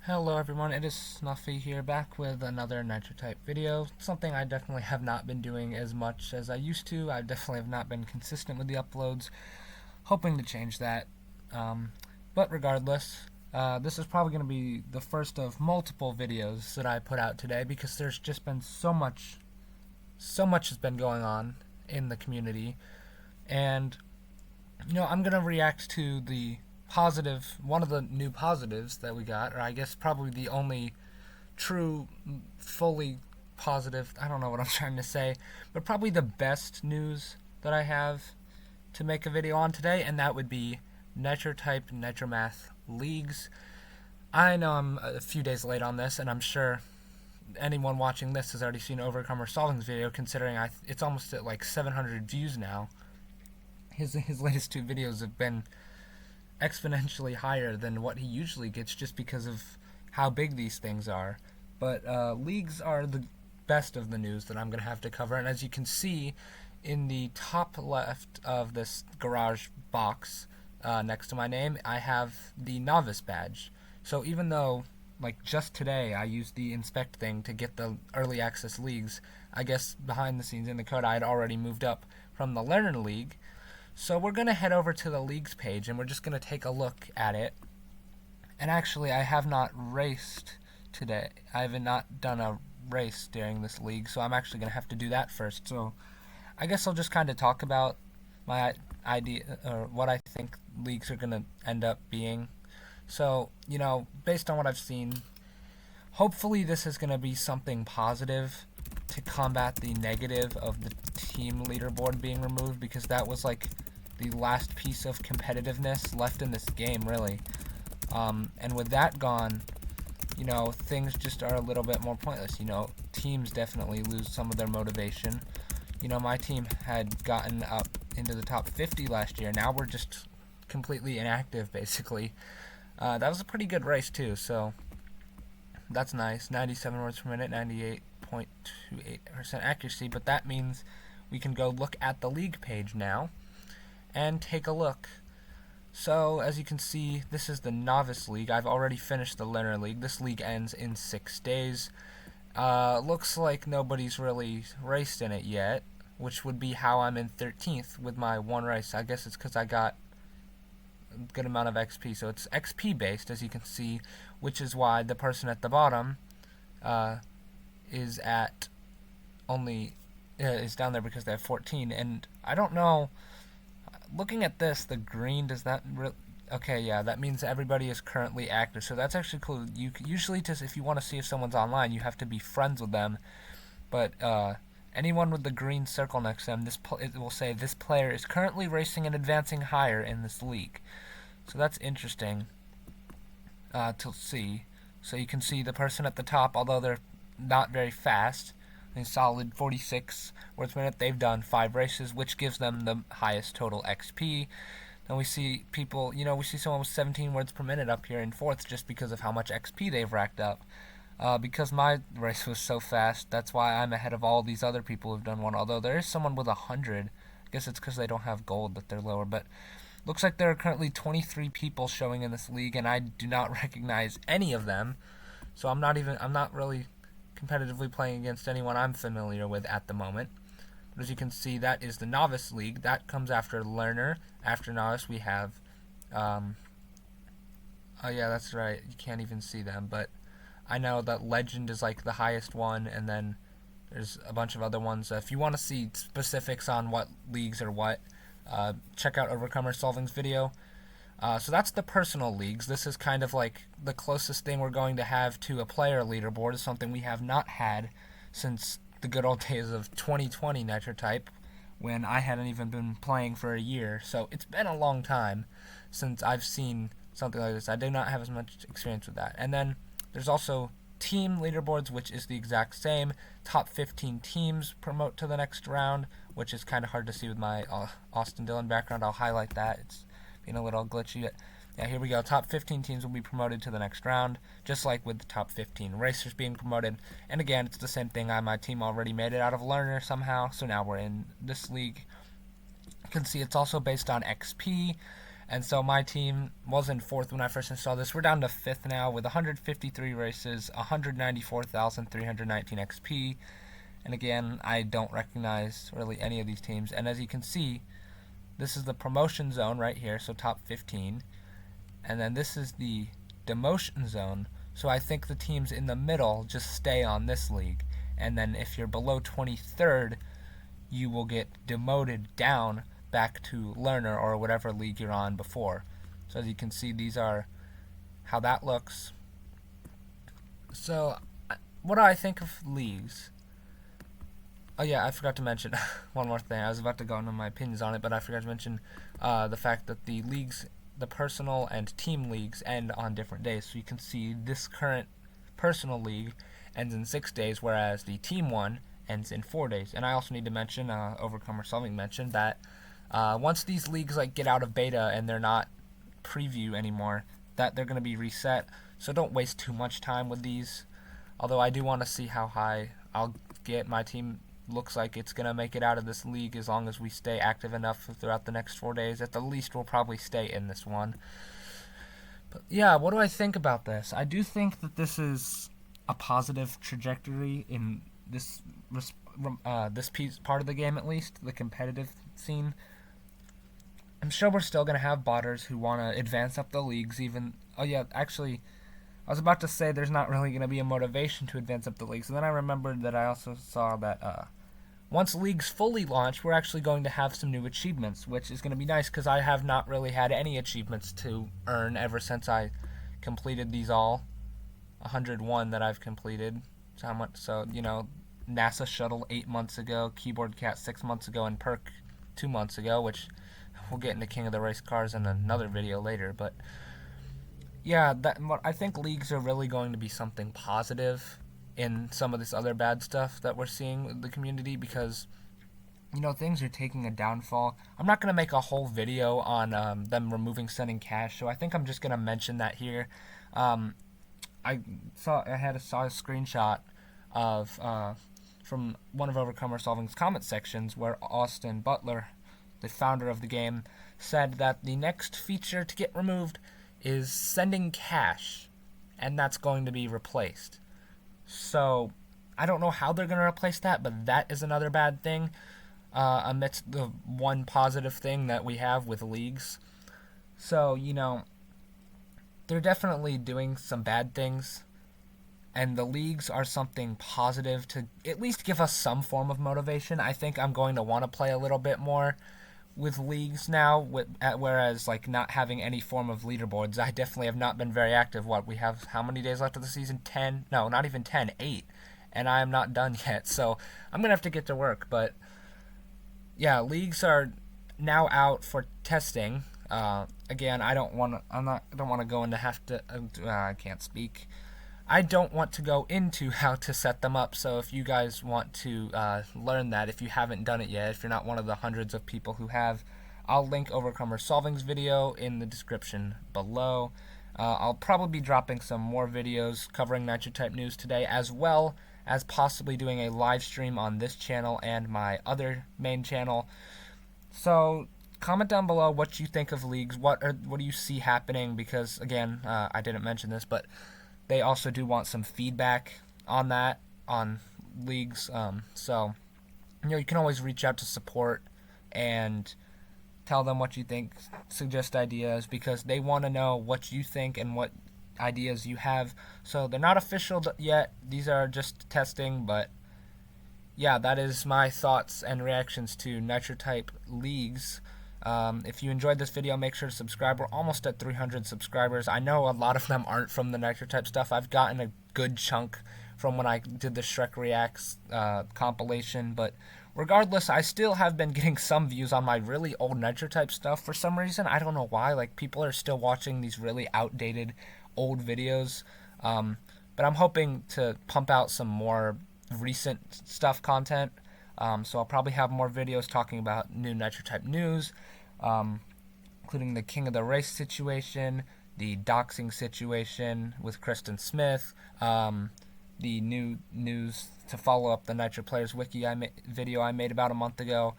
Hello everyone, it is Snuffy here, back with another Nitro Type video. Something I definitely have not been doing as much as I used to. I definitely have not been consistent with the uploads. Hoping to change that. But regardless, this is probably going to be the first of multiple videos that I put out today because there's just been so much has been going on in the community. And, I'm going to react to one of the new positives that we got, or I guess probably the only true, fully positive, I don't know what I'm trying to say, but probably the best news that I have to make a video on today, and that would be Nitro Type Nitro Math Leagues. I know I'm a few days late on this, and I'm sure anyone watching this has already seen Overcomer Solving's video, considering it's almost at like 700 views now. His latest two videos have been exponentially higher than what he usually gets just because of how big these things are. But leagues are the best of the news that I'm going to have to cover, and as you can see in the top left of this garage box next to my name, I have the novice badge. So even though, like, just today I used the inspect thing to get the early access leagues, I guess behind the scenes in the code I had already moved up from the learner league. So we're going to head over to the leagues page and we're just going to take a look at it. And actually, I have not raced today. I have not done a race during this league, so I'm actually going to have to do that first. So I guess I'll just kind of talk about my idea, or what I think leagues are going to end up being. So, based on what I've seen, hopefully this is going to be something positive to combat the negative of the team leaderboard being removed, because that was like the last piece of competitiveness left in this game, really. And with that gone, things just are a little bit more pointless. Teams definitely lose some of their motivation. My team had gotten up into the top 50 last year. Now we're just completely inactive, basically. That was a pretty good race, too, so that's nice. 97 words per minute, 98.28% accuracy, but that means we can go look at the league page now and take a look. So, as you can see, this is the Novice League. I've already finished the Learner League. This league ends in 6 days. Looks like nobody's really raced in it yet, which would be how I'm in 13th with my one race. I guess it's because I got a good amount of XP. So it's XP based, as you can see, which is why the person at the bottom is at only is down there because they have 14. And I don't know. Looking at this, the green, does that okay, yeah, that means everybody is currently active, so that's actually cool. You usually, if you want to see if someone's online, you have to be friends with them, but anyone with the green circle next to them, it will say this player is currently racing and advancing higher in this league. So that's interesting to see. So you can see the person at the top, although they're not very fast, a solid 46 words per minute. They've done 5 races, which gives them the highest total XP. Then we see people, we see someone with 17 words per minute up here in 4th just because of how much XP they've racked up. Because my race was so fast, that's why I'm ahead of all these other people who've done one. Although there is someone with 100. I guess it's because they don't have gold that they're lower. But looks like there are currently 23 people showing in this league, and I do not recognize any of them. So I'm not really competitively playing against anyone I'm familiar with at the moment. But as you can see, that is the Novice League. That comes after Learner. After Novice, we have oh yeah, that's right, you can't even see them, but I know that Legend is like the highest one, and then there's a bunch of other ones. If you want to see specifics on what leagues are what, check out Overcomer Solving's video. So that's the personal leagues. This is kind of like the closest thing we're going to have to a player leaderboard. Is something we have not had since the good old days of 2020 Nitro Type, when I hadn't even been playing for a year. So it's been a long time since I've seen something like this. I do not have as much experience with that. And then there's also team leaderboards, which is the exact same. Top 15 teams promote to the next round, which is kind of hard to see with my Austin Dillon background. I'll highlight that. It's being a little glitchy. Yeah, here we go. Top 15 teams will be promoted to the next round, just like with the top 15 racers being promoted. And again, it's the same thing. My team already made it out of Learner somehow, so now we're in this league. You can see it's also based on XP, And so my team was in 4th when I first installed this. We're down to 5th now with 153 races, 194,319 XP. And again, I don't recognize really any of these teams. And as you can see, this is the promotion zone right here, so top 15. And then this is the demotion zone. So I think the teams in the middle just stay on this league. And then if you're below 23rd, you will get demoted down back to learner or whatever league you're on before. So as you can see, these are how that looks. So what do I think of leagues? Oh yeah, I forgot to mention one more thing. I was about to go into my opinions on it, but I forgot to mention the fact that the leagues, the personal and team leagues, end on different days. So you can see this current personal league ends in 6 days, whereas the team one ends in 4 days. And I also need to mention, Overcomer Solving mentioned that once these leagues like get out of beta and they're not preview anymore, that they're going to be reset. So don't waste too much time with these. Although I do want to see how high I'll get. My team looks like it's going to make it out of this league as long as we stay active enough throughout the next 4 days. At the least, we'll probably stay in this one. But yeah, what do I think about this? I do think that this is a positive trajectory in this part of the game, at least, the competitive scene. I'm sure we're still going to have botters who want to advance up the leagues even... Oh yeah, actually, I was about to say there's not really going to be a motivation to advance up the leagues, and then I remembered that I also saw that once leagues fully launch, we're actually going to have some new achievements, which is going to be nice because I have not really had any achievements to earn ever since I completed these all. 101 that I've completed. So you know, NASA Shuttle 8 months ago, Keyboard Cat 6 months ago, and Perk 2 months ago, which we'll get into King of the Race cars in another video later. But yeah, I think leagues are really going to be something positive in some of this other bad stuff that we're seeing with the community, because you know, things are taking a downfall. I'm not going to make a whole video on them removing sending cash, so I think I'm just going to mention that here. I saw a screenshot of from one of Overcomer Solving's comment sections where Austin Butler, the founder of the game, said that the next feature to get removed is sending cash, and that's going to be replaced. So I don't know how they're going to replace that, but that is another bad thing amidst the one positive thing that we have with leagues. So, you know, they're definitely doing some bad things, and the leagues are something positive to at least give us some form of motivation. I think I'm going to want to play a little bit more with leagues now, whereas like not having any form of leaderboards, I definitely have not been very active. We have how many days left of the season? 10? No, not even 10, 8. And I am not done yet, so I'm going to have to get to work. But yeah, leagues are now out for testing. Again, I don't want to go into I can't speak. I don't want to go into how to set them up, so if you guys want to learn that, if you haven't done it yet, if you're not one of the hundreds of people who have, I'll link Overcomer Solving's video in the description below. I'll probably be dropping some more videos covering Nitro Type news today, as well as possibly doing a live stream on this channel and my other main channel. So comment down below what you think of leagues. What do you see happening? Because again, I didn't mention this, but they also do want some feedback on that, on leagues. So, you know, you can always reach out to support and tell them what you think, suggest ideas, because they want to know what you think and what ideas you have. So they're not official yet. These are just testing, but yeah, that is my thoughts and reactions to Nitro Type leagues. If you enjoyed this video, make sure to subscribe. We're almost at 300 subscribers. I know a lot of them aren't from the Nitro Type stuff. I've gotten a good chunk from when I did the Shrek Reacts compilation, but regardless, I still have been getting some views on my really old Nitro Type stuff for some reason. I don't know why. Like, people are still watching these really outdated old videos, but I'm hoping to pump out some more recent stuff content. So I'll probably have more videos talking about new Nitro Type news, including the King of the Race situation, the doxing situation with Kristen Smith, the new news to follow up the Nitro Players Wiki video I made about a month ago,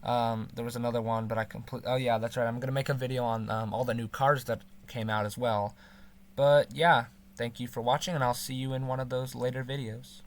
There was another one, but oh yeah, that's right. I'm gonna make a video on all the new cars that came out as well. But yeah, thank you for watching, and I'll see you in one of those later videos.